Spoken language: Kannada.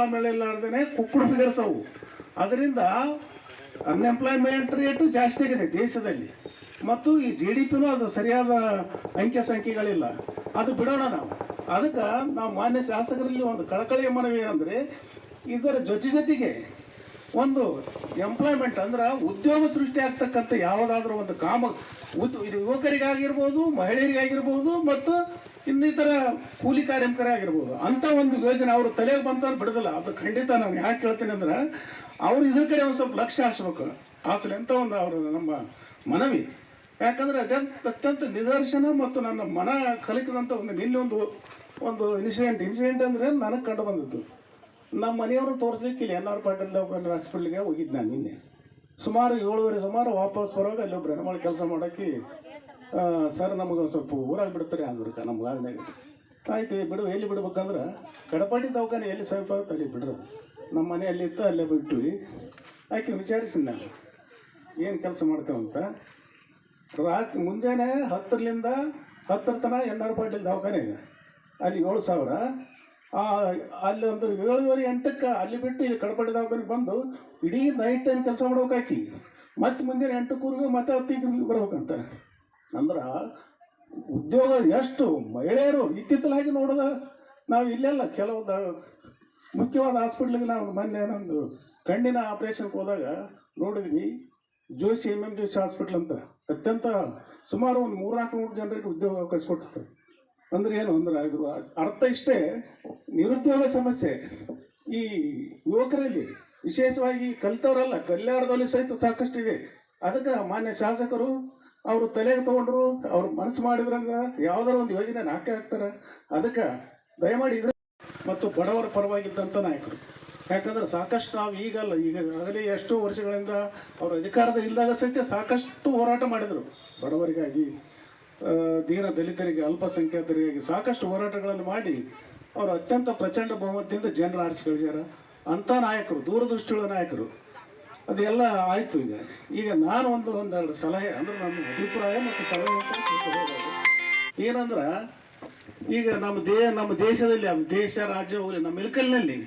ತಾಳಮೇಳ ಇಲ್ಲಾರ್ದೇ ಕುಕ್ಕುಡು ಫಿಗರ್ಸ್ ಅವು. ಅದರಿಂದ ಅನ್ಎಂಪ್ಲಾಯ್ಮೆಂಟ್ ರೇಟು ಜಾಸ್ತಿ ಆಗಿದೆ ದೇಶದಲ್ಲಿ. ಮತ್ತು ಈ GDPನೂ ಅದು ಸರಿಯಾದ ಅಂಕೆ ಸಂಖ್ಯೆಗಳಿಲ್ಲ. ಅದು ಬಿಡೋಣ ನಾವು. ಅದಕ್ಕೆ ನಾವು ಮಾನ್ಯ ಶಾಸಕರಲ್ಲಿ ಒಂದು ಕಳಕಳಿಯ ಮನವಿ ಏನಂದರೆ, ಇದರ ಜೊತೆಗೆ ಒಂದು ಎಂಪ್ಲಾಯ್ಮೆಂಟ್ ಅಂದ್ರೆ ಉದ್ಯೋಗ ಸೃಷ್ಟಿ ಆಗ್ತಕ್ಕಂಥ ಯಾವುದಾದ್ರೂ ಒಂದು ಯುವಕರಿಗಾಗಿರ್ಬೋದು, ಮಹಿಳೆಯರಿಗಾಗಿರ್ಬೋದು, ಮತ್ತು ಇನ್ನಿತರ ಕೂಲಿ ಕಾರ್ಮಿಕರಾಗಿರ್ಬೋದು, ಅಂಥ ಒಂದು ಯೋಜನೆ ಅವರು ತಲೆಗೆ ಬಂತ ಬಿಡೋದಿಲ್ಲ. ಅದು ಖಂಡಿತ ನಾನು ಯಾಕೆ ಕೇಳ್ತೀನಿ ಅಂದ್ರೆ, ಅವ್ರು ಇದ್ರ ಕಡೆ ಒಂದು ಸ್ವಲ್ಪ ಲಕ್ಷ್ಯ ಹಾಸ್ಲಿ ಅಂತ ಒಂದು ಅವರು ನಮ್ಮ ಮನವಿ. ಯಾಕಂದರೆ ಅತ್ಯಂತ ನಿದರ್ಶನ ಮತ್ತು ನನ್ನ ಮನ ಕಲಿಕಿದಂಥ ನಿನ್ನೆ ಒಂದು ಇನ್ಸಿಡೆಂಟ್ ಅಂದರೆ ನನಗೆ ಕಂಡು ಬಂದಿತ್ತು. ನಮ್ಮ ಮನೆಯವರು ತೋರಿಸ್ಲಿಕ್ಕೆ ಇಲ್ಲಿ NR ಪಾಟೀಲ್ ಹಾಸ್ಪಿಟ್ಲಿಗೆ ಹೋಗಿದ್ದು ನಾನು ನಿನ್ನೆ. ಸುಮಾರು 7:30 ವಾಪಸ್ ಬರುವಾಗ ಅಲ್ಲಿ ಒಬ್ರು ಹೆಣ್ಮಳು ಕೆಲಸ ಮಾಡೋಕ್ಕೆ, ಸರ್ ನಮಗೆ ಒಂದು ಸ್ವಲ್ಪ ಊರಾಗಿ ಬಿಡ್ತಾರೆ ಅಂದ್ರು ನಮ್ಮ ಗಾಡಿನಾಗ. ಆಯ್ತು ಎಲ್ಲಿ ಬಿಡ್ಬೇಕಂದ್ರೆ ಕಡಪಾಟಿ ದವಾಖಾನೆ ಎಲ್ಲಿ ಸ್ವಲ್ಪ ಅಲ್ಲಿ ಬಿಡ್ರು. ನಮ್ಮ ಮನೆ ಅಲ್ಲಿತ್ತು, ಅಲ್ಲೇ ಬಿಟ್ವಿ. ಆಕೆ ವಿಚಾರಿಸಿದ ನಾನು ಏನು ಕೆಲಸ ಮಾಡ್ತೇವಂತ. ಮುಂಜಾನೆ 10ರಿಂದ 10 ತನಕ NR ಪಾಟೀಲ್ ದವಾಖಾನೆ ಇದೆ, ಅಲ್ಲಿ 7,000. ಅಲ್ಲಿ ಒಂದು 7:30 8ಕ್ಕೆ ಅಲ್ಲಿ ಬಿಟ್ಟು ಇಲ್ಲಿ ಕಡಪಡಿ ದವಾಖಾನೆಗೆ ಬಂದು ಇಡೀ ನೈಟ್ ಟೈಮ್ ಕೆಲಸ ಮಾಡ್ಬೇಕಾಕಿ. ಮತ್ತೆ ಮುಂಜಾನೆ 8ಕ್ಕೆ ಮತ್ತೆ 10ಕ್ಕೆ ಬರ್ಬೇಕಂತ. ಅಂದ್ರೆ ಉದ್ಯೋಗ ಎಷ್ಟು ಮಹಿಳೆಯರು ಇತ್ತಿತ್ತಲಾಗಿ ನೋಡೋದ ನಾವು ಇಲ್ಲೆಲ್ಲ ಕೆಲವೊಂದು ಮುಖ್ಯವಾದ ಹಾಸ್ಪಿಟ್ಲಿಗೆ ನಾವು ಮೊನ್ನೆ ನಮ್ಮದು ಕಣ್ಣಿನ ಆಪ್ರೇಷನ್ಗೆ ಹೋದಾಗ ನೋಡಿದ್ವಿ. ಜೋಶಿ MM ಜೋಶಿ ಹಾಸ್ಪಿಟ್ಲ್ ಅಂತ ಅತ್ಯಂತ ಸುಮಾರು ಒಂದು 300-400 ಜನರಿಗೆ ಉದ್ಯೋಗ ಅವಕಾಶ ಕೊಟ್ಟಿರ್ತಾರೆ. ಅಂದ್ರೆ ಏನು ಅಂದ್ರೆ ಇದ್ರ ಅರ್ಥ ಇಷ್ಟೇ, ನಿರುದ್ಯೋಗ ಸಮಸ್ಯೆ ಈ ಯುವಕರಲ್ಲಿ, ವಿಶೇಷವಾಗಿ ಕಲಿತವರಲ್ಲ ಕಲ್ಯಾಣದಲ್ಲಿ ಸಹಿತ ಸಾಕಷ್ಟು ಇದೆ. ಅದಕ್ಕೆ ಮಾನ್ಯ ಶಾಸಕರು ಅವರು ತಲೆಗೆ ತಗೊಂಡ್ರು, ಅವ್ರು ಮನಸ್ಸು ಮಾಡಿದ್ರಂಗ ಯಾವ್ದಾರ ಒಂದು ಯೋಜನೆ ಹಾಕ್ತಾರೆ. ಅದಕ್ಕೆ ದಯಮಾಡಿ ಇದ್ರ ಮತ್ತು ಬಡವರ ಪರವಾಗಿದ್ದಂಥ ನಾಯಕರು. ಯಾಕಂದ್ರೆ ಸಾಕಷ್ಟು ನಾವು ಈಗಾಗಲೇ ಎಷ್ಟೋ ವರ್ಷಗಳಿಂದ ಅವರು ಅಧಿಕಾರದ ಇಲ್ಲದಾಗ ಸಹಿತ ಸಾಕಷ್ಟು ಹೋರಾಟ ಮಾಡಿದರು ಬಡವರಿಗಾಗಿ, ದೀನ ದಲಿತರಿಗೆ, ಅಲ್ಪಸಂಖ್ಯಾತರಿಗಾಗಿ ಸಾಕಷ್ಟು ಹೋರಾಟಗಳನ್ನು ಮಾಡಿ ಅವರು ಅತ್ಯಂತ ಪ್ರಚಂಡ ಬಹುಮತದಿಂದ ಜನರು ಆರಿಸಿ ಕಳಿಸ್ಯಾರ. ಅಂಥ ನಾಯಕರು, ದೂರದೃಷ್ಟಿಯುಳ್ಳ ನಾಯಕರು. ಅದೆಲ್ಲ ಆಯಿತು. ಈಗ ನಾನು ಒಂದೆರಡು ಸಲಹೆ ಅಂದ್ರೆ ನಮ್ಮ ಅಭಿಪ್ರಾಯ ಮತ್ತು ಸಲಹೆ ಏನಂದ್ರೆ, ಈಗ ನಮ್ಮ ದೇಶದಲ್ಲಿ ಅದು ದೇಶ ರಾಜ್ಯ ನಮ್ಮ ಇಳಕಲಿನಲ್ಲಿ